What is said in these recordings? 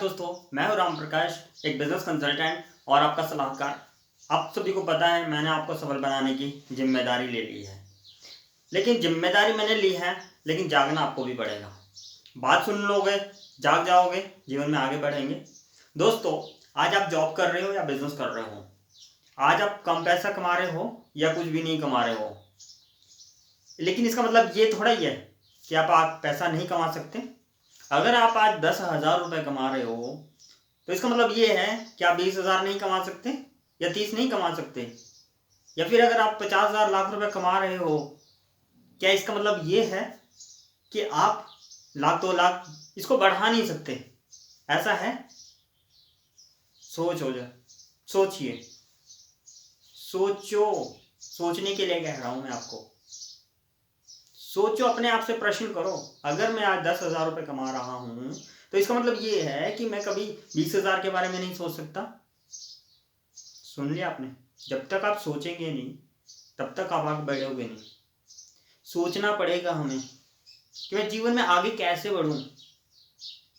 दोस्तों, मैं हूं राम प्रकाश, एक बिजनेस कंसल्टेंट और आपका सलाहकार। आप सभी को पता है मैंने आपको सफल बनाने की जिम्मेदारी ले ली है। लेकिन जिम्मेदारी मैंने ली है, लेकिन जागना आपको भी पड़ेगा। बात सुन लोगे, जाग जाओगे, जीवन में आगे बढ़ेंगे। दोस्तों, आज आप जॉब कर रहे हो या बिजनेस कर रहे हो, आज आप कम पैसा कमा रहे हो या कुछ भी नहीं कमा रहे हो, लेकिन इसका मतलब ये थोड़ा ही है कि आप पैसा नहीं कमा सकते। अगर आप आज 10,000 रुपये कमा रहे हो तो इसका मतलब ये है कि आप 20,000 नहीं कमा सकते या 30 नहीं कमा सकते। या फिर अगर आप 50,000 लाख रुपए कमा रहे हो, क्या इसका मतलब ये है कि आप लाख 2 लाख इसको बढ़ा नहीं सकते? ऐसा है? सोचिए, सोचो। सोचने के लिए कह रहा हूं मैं आपको। सोचो, अपने आप से प्रश्न करो। अगर मैं आज 10,000 रुपये कमा रहा हूं तो इसका मतलब ये है कि मैं कभी 20,000 के बारे में नहीं सोच सकता। सुन लिया आपने? जब तक आप सोचेंगे नहीं तब तक आप आगे बढ़ोगे नहीं। सोचना पड़ेगा हमें कि मैं जीवन में आगे कैसे बढ़ूं।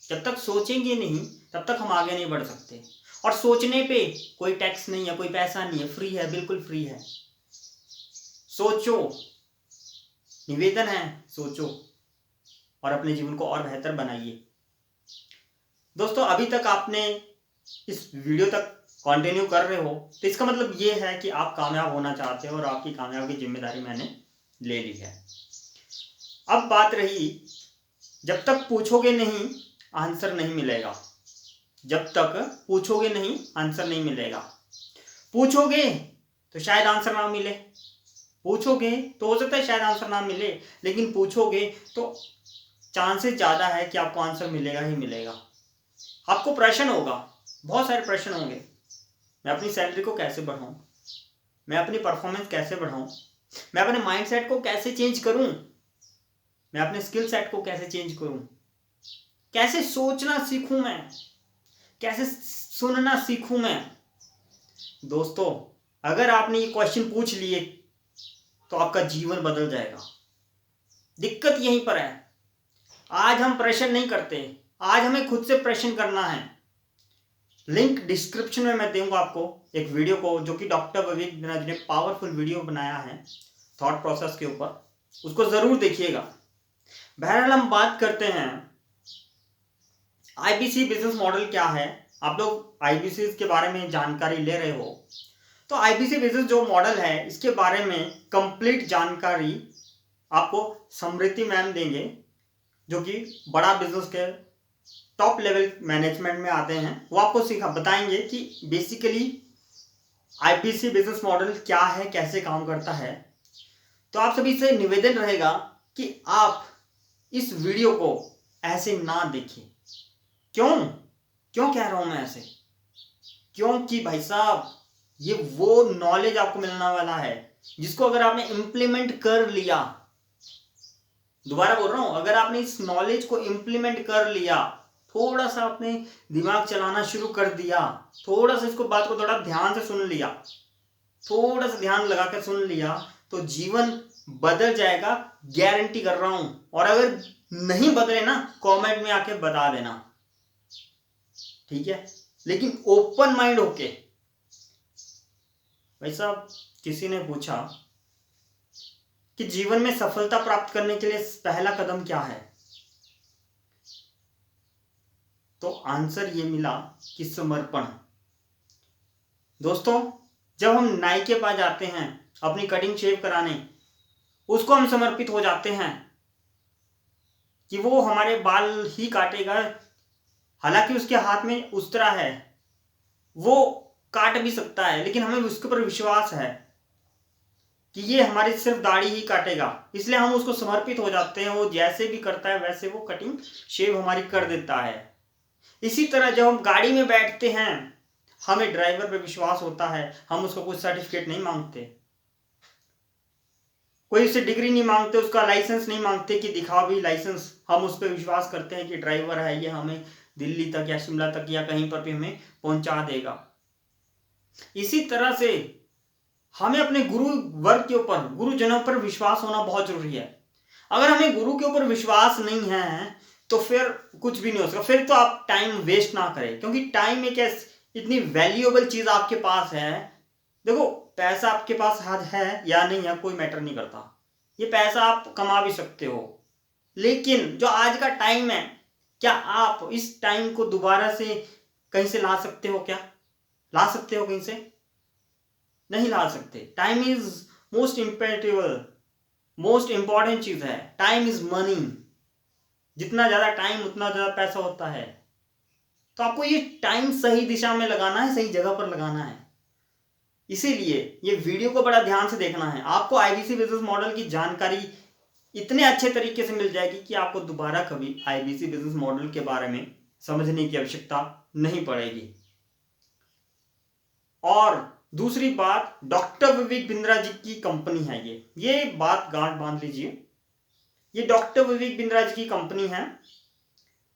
जब तक सोचेंगे नहीं तब तक हम आगे नहीं बढ़ सकते। और सोचने पे कोई टैक्स नहीं है, कोई पैसा नहीं है, फ्री है, बिल्कुल फ्री है। सोचो, निवेदन है, सोचो और अपने जीवन को और बेहतर बनाइए। दोस्तों, अभी तक आपने इस वीडियो तक कंटिन्यू कर रहे हो तो इसका मतलब ये है कि आप कामयाब होना चाहते हो और आपकी कामयाबी की जिम्मेदारी मैंने ले ली है। अब बात रही, जब तक पूछोगे नहीं आंसर नहीं मिलेगा। जब तक पूछोगे नहीं आंसर नहीं मिलेगा। पूछोगे तो शायद आंसर ना मिले, पूछोगे तो हो सकता है शायद आंसर ना मिले, लेकिन पूछोगे तो चांसेस ज़्यादा है कि आपको आंसर मिलेगा ही मिलेगा। आपको प्रश्न होगा, बहुत सारे प्रश्न होंगे। मैं अपनी सैलरी को कैसे बढ़ाऊं, मैं अपनी परफॉर्मेंस कैसे बढ़ाऊं, मैं अपने माइंडसेट को कैसे चेंज करूं, मैं अपने स्किल सेट को कैसे चेंज करूं, कैसे सोचना सीखूं मैं, कैसे सुनना सीखूं मैं। दोस्तों, अगर आपने ये क्वेश्चन पूछ लिए तो आपका जीवन बदल जाएगा। दिक्कत यहीं पर है, आज हम प्रश्न नहीं करते, आज हमें खुद से प्रश्न करना है। लिंक डिस्क्रिप्शन में मैं दूंगा आपको एक वीडियो को, जो कि डॉक्टर विवेक बनर्जी ने पावरफुल वीडियो बनाया है थॉट प्रोसेस के ऊपर, उसको जरूर देखिएगा। बहरहाल हम बात करते हैं आईबीसी बिजनेस मॉडल क्या है। आप लोग आईबीसी के बारे में जानकारी ले रहे हो तो आईबीसी बिजनेस जो मॉडल है इसके बारे में कंप्लीट जानकारी आपको समृति मैम देंगे, जो कि बड़ा बिजनेस के टॉप लेवल मैनेजमेंट में आते हैं। वो आपको बताएंगे कि बेसिकली आईबीसी बिजनेस मॉडल क्या है, कैसे काम करता है। तो आप सभी से निवेदन रहेगा कि आप इस वीडियो को ऐसे ना देखिए। क्यों कह रहा हूं मैं ऐसे? क्योंकि भाई साहब, ये वो नॉलेज आपको मिलने वाला है जिसको अगर आपने इंप्लीमेंट कर लिया, दोबारा बोल रहा हूं, अगर आपने इस नॉलेज को इंप्लीमेंट कर लिया, थोड़ा सा अपने दिमाग चलाना शुरू कर दिया, थोड़ा सा इसको बात को थोड़ा ध्यान से सुन लिया, थोड़ा सा ध्यान लगाकर सुन लिया, तो जीवन बदल जाएगा, गारंटी कर रहा हूं। और अगर नहीं बदले ना, कमेंट में आके बता देना, ठीक है? लेकिन ओपन माइंड होके। भाई साहब, किसी ने पूछा कि जीवन में सफलता प्राप्त करने के लिए पहला कदम क्या है, तो आंसर ये मिला कि समर्पण। दोस्तों, जब हम नाई के पास जाते हैं अपनी कटिंग शेव कराने, उसको हम समर्पित हो जाते हैं कि वो हमारे बाल ही काटेगा। हालांकि उसके हाथ में उस्तरा है, वो काट भी सकता है, लेकिन हमें उसके ऊपर विश्वास है कि ये हमारी सिर्फ दाढ़ी ही काटेगा, इसलिए हम उसको समर्पित हो जाते हैं। वो जैसे भी करता है वैसे वो कटिंग शेव हमारी कर देता है। इसी तरह जब हम गाड़ी में बैठते हैं, हमें ड्राइवर पे विश्वास होता है, हम उसको कुछ सर्टिफिकेट नहीं मांगते, कोई उससे डिग्री नहीं मांगते, उसका लाइसेंस नहीं मांगते कि दिखाओ भी लाइसेंस। हम उस पर विश्वास करते हैं कि ड्राइवर है, ये हमें दिल्ली तक या शिमला तक या कहीं पर भी हमें पहुंचा देगा। इसी तरह से हमें अपने गुरु वर्ग के ऊपर, गुरुजनों पर विश्वास होना बहुत जरूरी है। अगर हमें गुरु के ऊपर विश्वास नहीं है तो फिर कुछ भी नहीं हो सकता। फिर तो आप टाइम वेस्ट ना करें, क्योंकि टाइम एक इतनी वैल्यूएबल चीज आपके पास है। देखो, पैसा आपके पास है या नहीं है कोई मैटर नहीं करता, ये पैसा आप कमा भी सकते हो, लेकिन जो आज का टाइम है, क्या आप इस टाइम को दोबारा से कहीं से ला सकते हो? क्या ला सकते हो कहीं से? नहीं ला सकते। Time is most imperative, most important चीज है। टाइम इज मनी, जितना ज्यादा टाइम उतना ज्यादा पैसा होता है। तो आपको ये टाइम सही दिशा में लगाना है, सही जगह पर लगाना है। इसीलिए ये वीडियो को बड़ा ध्यान से देखना है। आपको आईबीसी बिजनेस मॉडल की जानकारी इतने अच्छे तरीके से मिल जाएगी कि आपको दोबारा कभी आईबीसी बिजनेस मॉडल के बारे में समझने की आवश्यकता नहीं पड़ेगी। और दूसरी बात, डॉक्टर विवेक बिंद्रा जी की कंपनी है ये बात गांठ बांध लीजिए। ये डॉक्टर विवेक बिंद्रा जी की कंपनी है,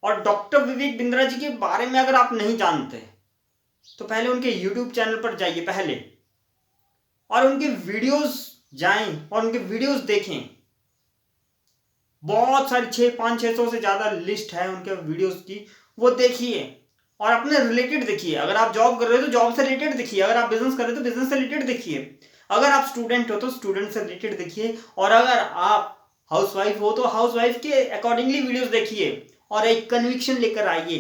और डॉक्टर विवेक बिंद्रा जी के बारे में अगर आप नहीं जानते तो पहले उनके यूट्यूब चैनल पर जाइए पहले, और उनके वीडियोस जाएं और उनके वीडियोस देखें। बहुत सारी 500-600 से ज्यादा लिस्ट है उनके वीडियोस की, वो देखिए और अपने रिलेटेड देखिए। अगर आप जॉब कर रहे हो तो जॉब से रिलेटेड देखिए, अगर आप बिजनेस कर रहे हो तो बिजनेस से रिलेटेड देखिए, अगर आप स्टूडेंट हो तो स्टूडेंट से रिलेटेड देखिए, और अगर आप हाउसवाइफ हो तो हाउसवाइफ के अकॉर्डिंगली वीडियोस देखिए, और एक कन्विक्शन लेकर आइए।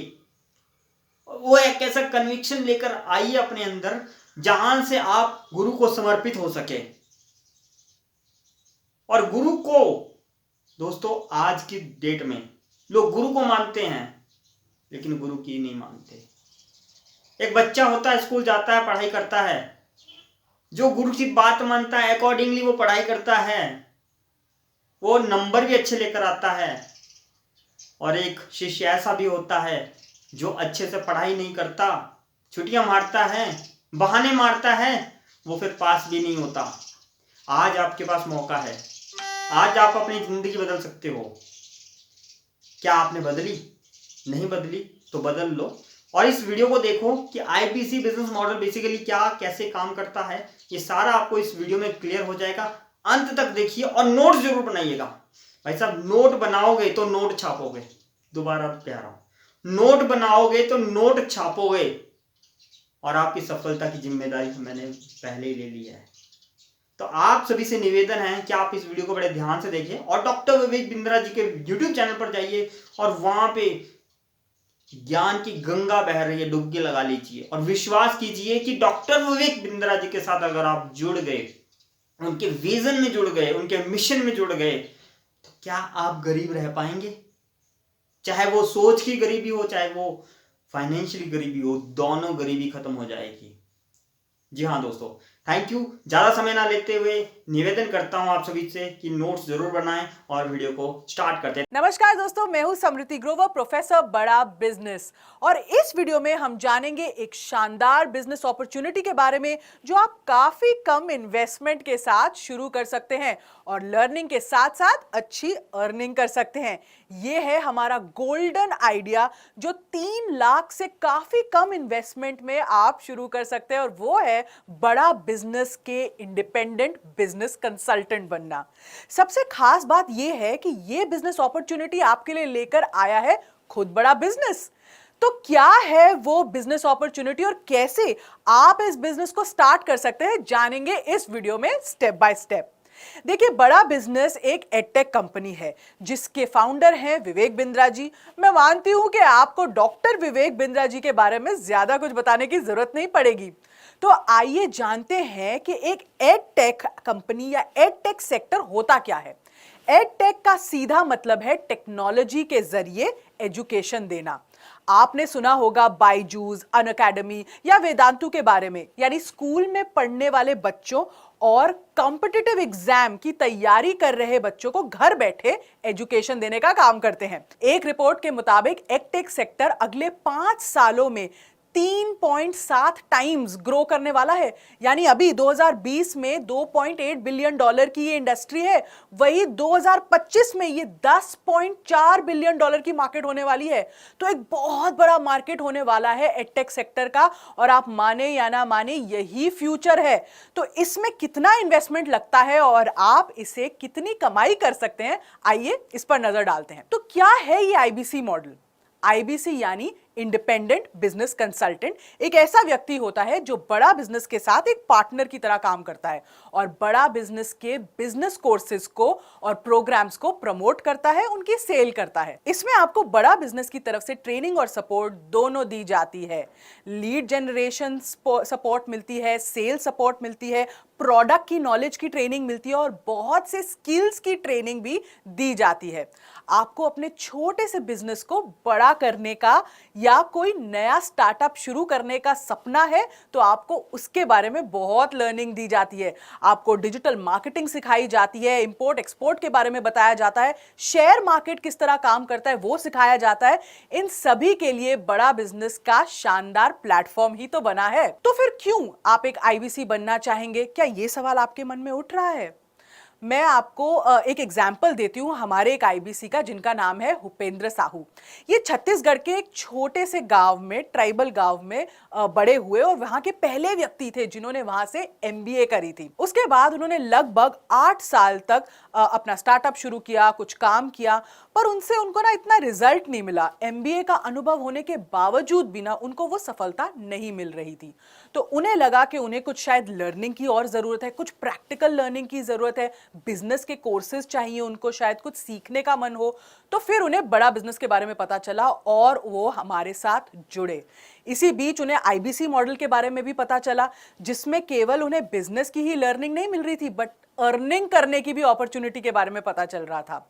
वो एक ऐसा कन्विक्शन लेकर आइए अपने अंदर जहां से आप गुरु को समर्पित हो सके। और गुरु को दोस्तों आज की डेट में लोग गुरु को मानते हैं, लेकिन गुरु की नहीं मानते। एक बच्चा होता है, स्कूल जाता है, पढ़ाई करता है, जो गुरु की बात मानता है अकॉर्डिंगली वो पढ़ाई करता है, वो नंबर भी अच्छे लेकर आता है। और एक शिष्य ऐसा भी होता है जो अच्छे से पढ़ाई नहीं करता, छुट्टियां मारता है, बहाने मारता है, वो फिर पास भी नहीं होता। आज आपके पास मौका है, आज आप अपनी जिंदगी बदल सकते हो। क्या आपने बदली? नहीं बदली तो बदल लो। और इस वीडियो को देखो कि आईबीसी बिजनेस मॉडल बेसिकली क्या, कैसे काम करता है, ये सारा आपको इस वीडियो में क्लियर हो जाएगा। अंत तक देखिए और नोट जरूर बनाइएगा। भाई साहब, नोट बनाओगे तो नोट छापोगे। दोबारा कह रहा हूं, नोट बनाओगे तो नोट छापोगे, और आपकी सफलता की जिम्मेदारी तो मैंने पहले ही ले ली है। तो आप सभी से निवेदन है कि आप इस वीडियो को बड़े ध्यान से देखें, और डॉक्टर विवेक बिंद्रा जी के यूट्यूब चैनल पर जाइए, और वहां पे ज्ञान की गंगा बह रही है, डुबकी लगा लीजिए, और विश्वास कीजिए कि डॉक्टर विवेक बिंद्रा जी के साथ अगर आप जुड़ गए, उनके विजन में जुड़ गए, उनके मिशन में जुड़ गए, तो क्या आप गरीब रह पाएंगे? चाहे वो सोच की गरीबी हो, चाहे वो फाइनेंशियली गरीबी हो, दोनों गरीबी खत्म हो जाएगी। जी हाँ दोस्तों, थैंक यू। ज्यादा समय ना लेते हुए निवेदन करता हूं आप सभी से कि नोट्स जरूर बनाएं और वीडियो को स्टार्ट करते हैं। नमस्कार दोस्तों, मैं हूं समृति ग्रोवर, प्रोफेसर बड़ा बिजनेस, और इस वीडियो में हम जानेंगे एक शानदार बिजनेस अपॉर्चुनिटी के बारे में जो आप काफी कम इन्वेस्टमेंट के साथ शुरू कर सकते हैं और लर्निंग के साथ साथ अच्छी अर्निंग कर सकते हैं। यह है हमारा गोल्डन आइडिया जो 3 लाख से काफी कम इन्वेस्टमेंट में आप शुरू कर सकते हैं, और वो है बड़ा बिजनेस के इंडिपेंडेंट बिजनेस कंसल्टेंट बनना। सबसे खास बात यह है कि यह बिजनेस अपॉर्चुनिटी आपके लिए लेकर आया है खुद बड़ा बिजनेस। तो क्या है वो बिजनेस अपॉर्चुनिटी और कैसे आप इस बिजनेस को स्टार्ट कर सकते हैं, जानेंगे इस वीडियो में स्टेप बाय स्टेप। देखिए, बड़ा बिजनेस एक एडटेक कंपनी है जिसके फाउंडर हैं विवेक बिंद्रा जी। मैं मानती हूं कि आपको डॉक्टर विवेक बिंद्रा जी के बारे में ज्यादा कुछ बताने की जरूरत नहीं पड़ेगी। तो आइए जानते हैं कि एक एडटेक कंपनी या एडटेक सेक्टर होता क्या है। एडटेक का सीधा मतलब है टेक्नोलॉजी के जरिए एजुकेशन देना। आपने सुना होगा बायजूस, अनअकैडमी या वेदांतु के बारे में, यानी स्कूल में पढ़ने वाले बच्चों और कॉम्पिटिटिव एग्जाम की तैयारी कर रहे बच्चों को घर बैठे एजुकेशन देने का काम करते हैं। एक रिपोर्ट के मुताबिक एडटेक सेक्टर अगले 5 सालों में 3.7 टाइम्स ग्रो करने वाला है। यानी अभी 2020 में 2.8 बिलियन डॉलर की ये इंडस्ट्री है, वही 2025 में ये 10.4 बिलियन डॉलर की मार्केट होने वाली है। तो एक बहुत बड़ा मार्केट होने वाला है एडटेक सेक्टर का, और आप माने या ना माने यही फ्यूचर है। तो इसमें कितना इन्वेस्टमेंट लगता है और आप इसे कितनी कमाई कर सकते हैं, आइए इस पर नजर डालते हैं। तो क्या है ये आईबीसी मॉडल? आईबीसी यानी इंडिपेंडेंट बिजनेस कंसल्टेंट एक ऐसा व्यक्ति होता है जो बड़ा बिजनेस के साथ एक पार्टनर की तरह काम करता है और बड़ा बिजनेस के बिजनेस कोर्सेज को और प्रोग्राम्स को प्रमोट करता है, उनकी सेल करता है। इसमें आपको बड़ा बिजनेस की तरफ से ट्रेनिंग और सपोर्ट दोनों दी जाती है। लीड जनरेशन सपोर्ट मिलती है, सेल सपोर्ट मिलती है, प्रोडक्ट की नॉलेज की ट्रेनिंग मिलती है और बहुत से स्किल्स की ट्रेनिंग भी दी जाती है। आपको अपने छोटे से बिजनेस को बड़ा करने का या कोई नया स्टार्टअप शुरू करने का सपना है तो आपको उसके बारे में बहुत लर्निंग दी जाती है। आपको डिजिटल मार्केटिंग सिखाई जाती है, इंपोर्ट एक्सपोर्ट के बारे में बताया जाता है, शेयर मार्केट किस तरह काम करता है वो सिखाया जाता है। इन सभी के लिए बड़ा बिजनेस का शानदार प्लेटफॉर्म ही तो बना है। तो फिर क्यों आप एक आईबीसी बनना चाहेंगे? क्या ये सवाल आपके मन में उठ रहा है? मैं आपको एक एग्जाम्पल देती हूँ हमारे एक आईबीसी का, जिनका नाम है भूपेंद्र साहू। ये छत्तीसगढ़ के एक छोटे से गांव में, ट्राइबल गांव में बड़े हुए और वहां के पहले व्यक्ति थे जिन्होंने वहां से एमबीए करी थी। उसके बाद उन्होंने लगभग 8 साल तक अपना स्टार्टअप शुरू किया, कुछ काम किया, पर उनको ना इतना रिजल्ट नहीं मिला। एमबीए का अनुभव होने के बावजूद भी ना उनको वो सफलता नहीं मिल रही थी। तो उन्हें लगा कि उन्हें कुछ शायद लर्निंग की और जरूरत है, कुछ प्रैक्टिकल लर्निंग की जरूरत है, बिजनेस के कोर्सेज चाहिए, उनको शायद कुछ सीखने का मन हो। तो फिर उन्हें बड़ा बिजनेस के बारे में पता चला और वो हमारे साथ जुड़े। इसी बीच उन्हें आईबीसी मॉडल के बारे में भी पता चला, जिसमें केवल उन्हें बिजनेस की ही लर्निंग नहीं मिल रही थी, बट अर्निंग करने की भी अपॉर्चुनिटी के बारे में पता चल रहा था।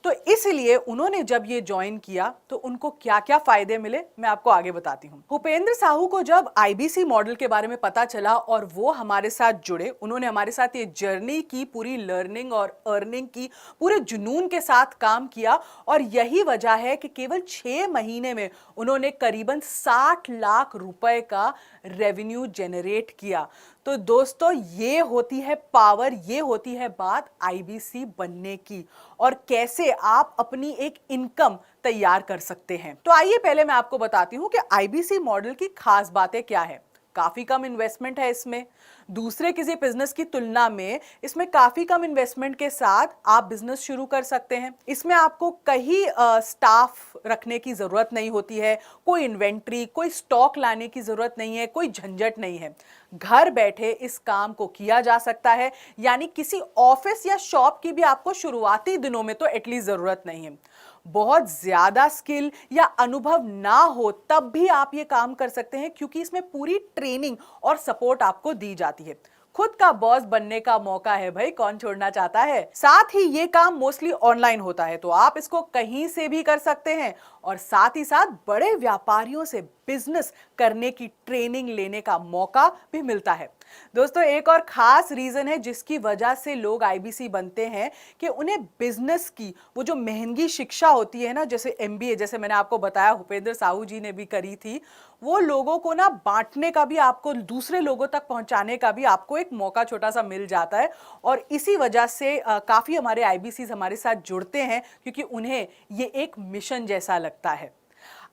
तो इसलिए उन्होंने जब ये ज्वाइन किया तो उनको क्या क्या फायदे मिले मैं आपको आगे बताती हूँ। भूपेंद्र साहू को जब आईबीसी मॉडल के बारे में पता चला और वो हमारे साथ जुड़े, उन्होंने हमारे साथ ये जर्नी की, पूरी लर्निंग और अर्निंग की, पूरे जुनून के साथ काम किया और यही वजह है कि केवल 6 महीने में उन्होंने करीबन 60 लाख रुपए का रेवेन्यू जनरेट किया। तो दोस्तों, ये होती है पावर, ये होती है बात आईबीसी बनने की और कैसे आप अपनी एक इनकम तैयार कर सकते हैं। तो आइए पहले मैं आपको बताती हूं कि आईबीसी मॉडल की खास बातें क्या है। काफी कम इन्वेस्टमेंट है इसमें, दूसरे किसी बिजनेस की तुलना में इसमें काफी कम इन्वेस्टमेंट के साथ आप बिजनेस शुरू कर सकते हैं। इसमें आपको कहीं स्टाफ रखने की जरूरत नहीं होती है, कोई इन्वेंट्री, कोई स्टॉक लाने की जरूरत नहीं है, कोई झंझट नहीं है। घर बैठे इस काम को किया जा सकता है, यानी किसी ऑफिस या शॉप की भी आपको शुरुआती दिनों में तो एटलीस्ट जरूरत नहीं है। बहुत ज्यादा स्किल या अनुभव ना हो तब भी आप ये काम कर सकते हैं, क्योंकि इसमें पूरी ट्रेनिंग और सपोर्ट आपको दी जाती है। खुद का बॉस बनने का मौका है भाई, कौन छोड़ना चाहता है। साथ ही ये काम मोस्टली ऑनलाइन होता है, तो आप इसको कहीं से भी कर सकते हैं और साथ ही साथ बड़े व्यापारियों से बिजनेस करने की ट्रेनिंग लेने का मौका भी मिलता है। दोस्तों, एक और खास रीजन है जिसकी वजह से लोग आईबीसी बनते हैं कि उन्हें बिजनेस की वो जो महंगी शिक्षा होती है ना, जैसे एमबीए, जैसे मैंने आपको बताया भूपेंद्र साहू जी ने भी करी थी, वो लोगों को ना बांटने का भी, आपको दूसरे लोगों तक पहुंचाने का भी आपको एक मौका छोटा सा मिल जाता है। और इसी वजह से काफी हमारे आईबीसी हमारे साथ जुड़ते हैं, क्योंकि उन्हें ये एक मिशन जैसा लगता है।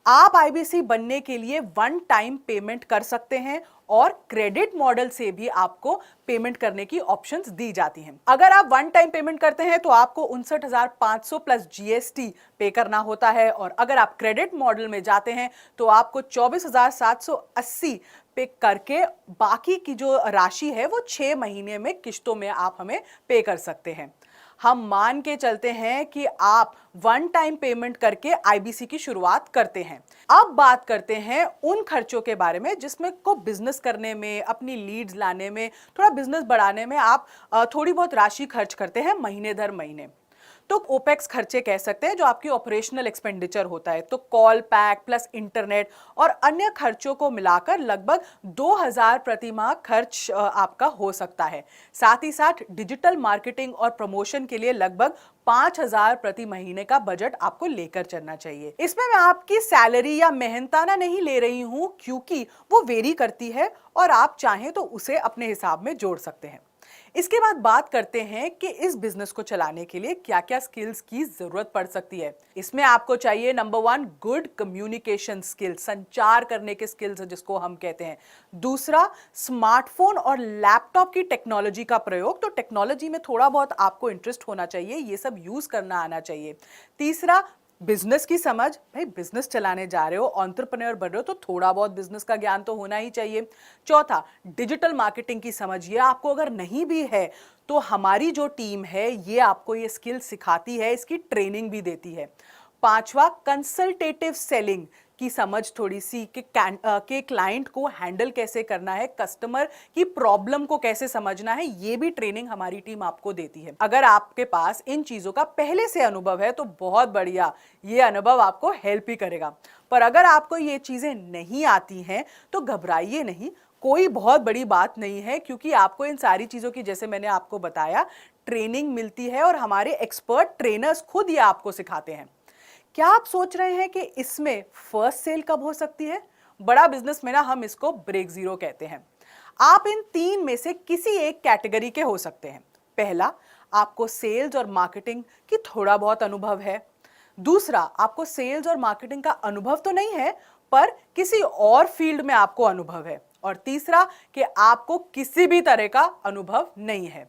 आप आईबीसी बनने के लिए वन टाइम पेमेंट कर सकते हैं और क्रेडिट मॉडल से भी आपको पेमेंट करने की ऑप्शंस दी जाती हैं। अगर आप वन टाइम पेमेंट करते हैं तो आपको 59,500 प्लस जीएसटी पे करना होता है, और अगर आप क्रेडिट मॉडल में जाते हैं तो आपको 24,780 पे करके बाकी की जो राशि है वो 6 महीने में किश्तों में आप हमें पे कर सकते हैं। हम मान के चलते हैं कि आप वन टाइम पेमेंट करके आईबीसी की शुरुआत करते हैं। अब बात करते हैं उन खर्चों के बारे में जिसमें को बिजनेस करने में, अपनी लीड्स लाने में, थोड़ा बिजनेस बढ़ाने में आप थोड़ी बहुत राशि खर्च करते हैं महीने दर महीने। तो ओपेक्स खर्चे कह सकते हैं जो आपकी ऑपरेशनल एक्सपेंडिचर होता है। तो कॉल पैक प्लस इंटरनेट और अन्य खर्चों को मिलाकर लगभग 2000 प्रति माह खर्च आपका हो सकता है। साथ ही साथ डिजिटल मार्केटिंग और प्रमोशन के लिए लगभग 5000 प्रति महीने का बजट आपको लेकर चलना चाहिए। इसमें मैं आपकी सैलरी या मेहनताना नहीं ले रही हूं, क्योंकि वो वेरी करती है और आप चाहें तो उसे अपने हिसाब में जोड़ सकते हैं। इसके बाद बात करते हैं कि इस बिजनेस को चलाने के लिए क्या क्या स्किल्स की जरूरत पड़ सकती है। इसमें आपको चाहिए नंबर 1 गुड कम्युनिकेशन स्किल्स, संचार करने के स्किल्स जिसको हम कहते हैं। दूसरा, स्मार्टफोन और लैपटॉप की टेक्नोलॉजी का प्रयोग, तो टेक्नोलॉजी में थोड़ा बहुत आपको इंटरेस्ट होना चाहिए, ये सब यूज करना आना चाहिए। तीसरा, बिजनेस की समझ, भाई बिजनेस चलाने जा रहे हो, एंटरप्रेन्योर बन रहे हो, तो थोड़ा बहुत बिजनेस का ज्ञान तो होना ही चाहिए। चौथा, डिजिटल मार्केटिंग की समझ, ये आपको अगर नहीं भी है तो हमारी जो टीम है ये आपको ये स्किल सिखाती है, इसकी ट्रेनिंग भी देती है। पांचवा, कंसल्टेटिव सेलिंग की समझ थोड़ी सी कि क्लाइंट को हैंडल कैसे करना है, कस्टमर की प्रॉब्लम को कैसे समझना है, ये भी ट्रेनिंग हमारी टीम आपको देती है। अगर आपके पास इन चीजों का पहले से अनुभव है तो बहुत बढ़िया, ये अनुभव आपको हेल्प ही करेगा। पर अगर आपको ये चीजें नहीं आती हैं तो घबराइए नहीं, कोई बहुत बड़ी बात नहीं है, क्योंकि आपको इन सारी चीजों की, जैसे मैंने आपको बताया, ट्रेनिंग मिलती है और हमारे एक्सपर्ट ट्रेनर्स खुद ये आपको सिखाते हैं। क्या आप सोच रहे हैं कि इसमें फर्स्ट सेल कब हो सकती है? बड़ा बिजनेस में ना हम इसको ब्रेक जीरो कहते हैं। आप इन 3 में से किसी एक कैटेगरी के हो सकते हैं। पहला, आपको सेल्स और मार्केटिंग की थोड़ा बहुत अनुभव है। दूसरा, आपको सेल्स और मार्केटिंग का अनुभव तो नहीं है, पर किसी और फील्ड में आपको अनुभव है। और तीसरा, कि आपको किसी भी तरह का अनुभव नहीं है।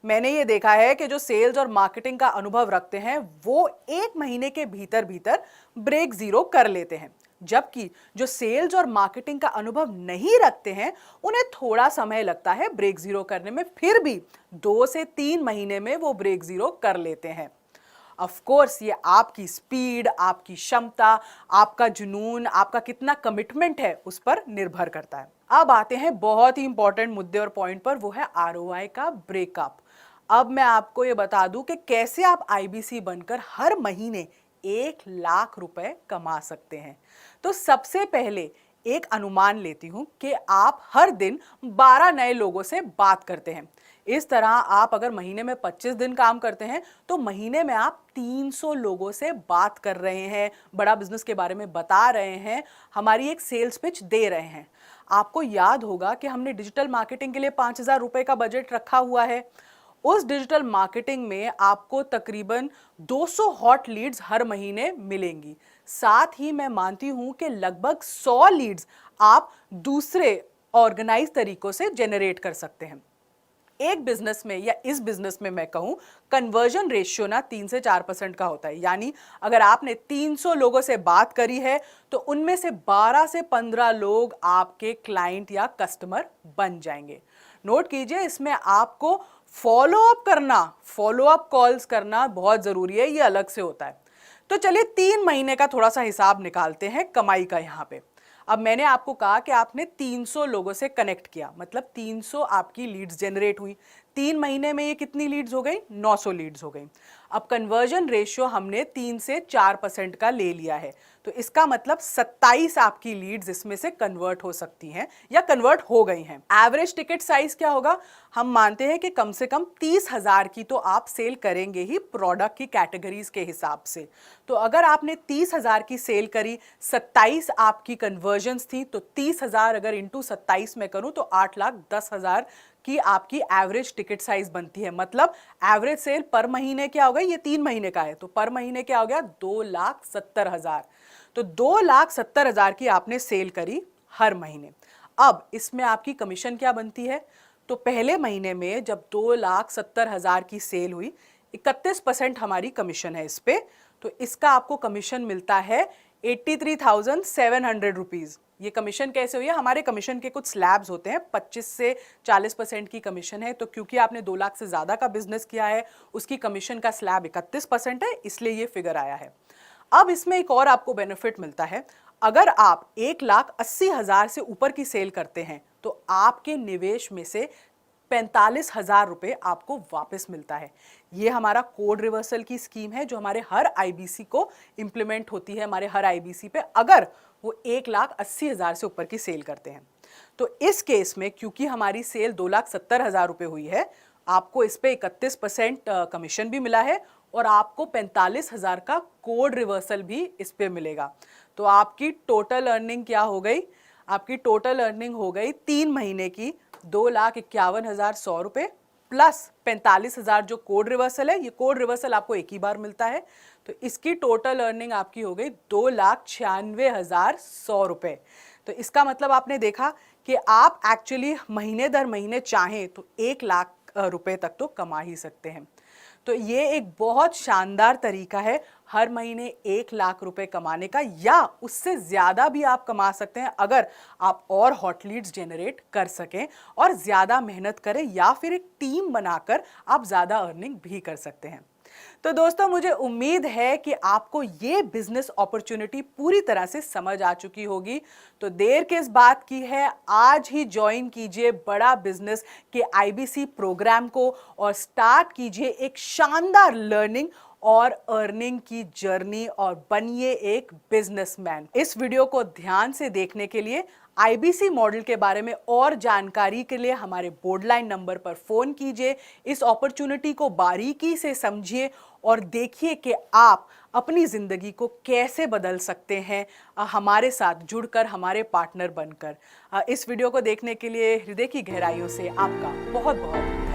मैंने ये देखा है कि जो सेल्स और मार्केटिंग का अनुभव रखते हैं वो 1 महीने के भीतर भीतर ब्रेक जीरो कर लेते हैं, जबकि जो सेल्स और मार्केटिंग का अनुभव नहीं रखते हैं उन्हें थोड़ा समय लगता है ब्रेक जीरो करने में, फिर भी 2 से 3 महीने में वो ब्रेक जीरो कर लेते हैं। ऑफ कोर्स ये आपकी स्पीड, आपकी क्षमता, आपका जुनून, आपका कितना कमिटमेंट है उस पर निर्भर करता है। अब आते हैं बहुत ही इंपॉर्टेंट मुद्दे और पॉइंट पर, वो है आरओआई का ब्रेकअप। अब मैं आपको ये बता दूं कि कैसे आप आईबीसी बनकर हर महीने 1 लाख रुपए कमा सकते हैं। तो सबसे पहले एक अनुमान लेती हूं कि आप हर दिन 12 नए लोगों से बात करते हैं। इस तरह आप अगर महीने में 25 दिन काम करते हैं तो महीने में आप 300 लोगों से बात कर रहे हैं, बड़ा बिजनेस के बारे में बता रहे हैं, हमारी एक सेल्स पिच दे रहे हैं। आपको याद होगा कि हमने डिजिटल मार्केटिंग के लिए 5000 रुपए का बजट रखा हुआ है। उस डिजिटल मार्केटिंग में आपको तकरीबन 200 हॉट लीड्स हर महीने मिलेंगी। साथ ही मैं मानती हूं कि लगभग 100 लीड्स आप दूसरे ऑर्गेनाइज तरीकों से जनरेट कर सकते हैं। एक बिजनेस में या इस बिजनेस में मैं कहूं, कन्वर्जन रेशियो ना 3 से 4% का होता है। यानी अगर आपने 300 लोगों से बात करी है तो उनमें से 12 से 15 लोग आपके क्लाइंट या कस्टमर बन जाएंगे। नोट कीजिए, इसमें आपको फॉलो अप कॉल्स करना बहुत जरूरी है, ये अलग से होता है। तो चलिए 3 महीने का थोड़ा सा हिसाब निकालते हैं कमाई का यहां पे। अब मैंने आपको कहा कि आपने 300 लोगों से कनेक्ट किया, मतलब 300 आपकी लीड्स जनरेट हुई। 3 महीने में ये कितनी लीड्स हो गई? 900 लीड्स हो गई। अब कन्वर्जन रेशियो हमने 3 से 4% का ले लिया है, तो इसका मतलब 27 आपकी लीड्स इसमें से कन्वर्ट हो सकती हैं या कन्वर्ट हो गई हैं। एवरेज टिकट साइज क्या होगा? हम मानते हैं कि कम से कम 30,000 की तो आप सेल करेंगे ही प्रोडक्ट की कैटेगरीज के हिसाब से। तो अगर आपने 30,000 की सेल करी, 27 आपकी कन्वर्जन्स थी, तो 30,000 अगर इंटू 27 में करूं तो 8,10,000 की आपकी एवरेज टिकट साइज बनती है। मतलब एवरेज सेल पर महीने क्या हो गई? ये 3 महीने का है, तो पर महीने क्या हो गया? 2,70,000। तो 2,70,000 की आपने सेल करी हर महीने। अब इसमें आपकी कमीशन क्या बनती है? तो पहले महीने में जब 2,70,000 की सेल हुई, 31% हमारी कमीशन है इस पे, तो इसका आपको कमीशन मिलता है 83,700 रुपीज। ये कमीशन कैसे हुई है? हमारे कमीशन के कुछ स्लैब्स होते हैं, 25 से 40% की कमीशन है। तो क्योंकि आपने 2 लाख से ज्यादा का बिजनेस किया है, उसकी कमीशन का स्लैब 31% है, इसलिए ये फिगर आया है। अब इसमें एक और आपको बेनिफिट मिलता है। अगर आप 1,80,000 से ऊपर की सेल करते हैं तो आपके निवेश में से 45,000 रुपए आपको वापस मिलता है। ये हमारा कोड रिवर्सल की स्कीम है जो हमारे हर आईबीसी को इंप्लीमेंट होती है, हमारे हर आईबीसी पे, अगर वो 1,80,000 से ऊपर की सेल करते हैं। तो इस केस में क्योंकि हमारी सेल 2,70,000 रुपए हुई है, आपको इस पे 31% कमीशन भी मिला है और आपको 45,000 का कोड रिवर्सल भी इस पे मिलेगा। तो आपकी टोटल अर्निंग क्या हो गई? आपकी टोटल अर्निंग हो गई 3 महीने की 2,51,100 रुपए प्लस 45,000 जो कोड रिवर्सल है। ये कोड रिवर्सल आपको एक ही बार मिलता है, तो इसकी टोटल अर्निंग आपकी हो गई 2,96,100 रुपए। तो इसका मतलब आपने देखा कि आप एक्चुअली महीने दर महीने चाहें तो 1,00,000 रुपए तक तो कमा ही सकते हैं। तो ये एक बहुत शानदार तरीका है हर महीने 1,00,000 रुपए कमाने का, या उससे ज्यादा भी आप कमा सकते हैं अगर आप और हॉट लीड्स जनरेट कर सकें और ज्यादा मेहनत करें, या फिर एक टीम बनाकर आप ज्यादा अर्निंग भी कर सकते हैं। तो दोस्तों, मुझे उम्मीद है कि आपको ये बिजनेस अपॉर्चुनिटी पूरी तरह से समझ आ चुकी होगी। तो देर किस बात की है, आज ही ज्वाइन कीजिए बड़ा बिजनेस के आईबीसी प्रोग्राम को और स्टार्ट कीजिए एक शानदार लर्निंग और अर्निंग की जर्नी और बनिए एक बिजनेसमैन। इस वीडियो को ध्यान से देखने के लिए, आईबीसी मॉडल के बारे में और जानकारी के लिए हमारे बोर्डलाइन नंबर पर फोन कीजिए। इस अपॉर्चुनिटी को बारीकी से समझिए और देखिए कि आप अपनी जिंदगी को कैसे बदल सकते हैं हमारे साथ जुड़कर, हमारे पार्टनर बनकर। इस वीडियो को देखने के लिए हृदय की गहराइयों से आपका बहुत बहुत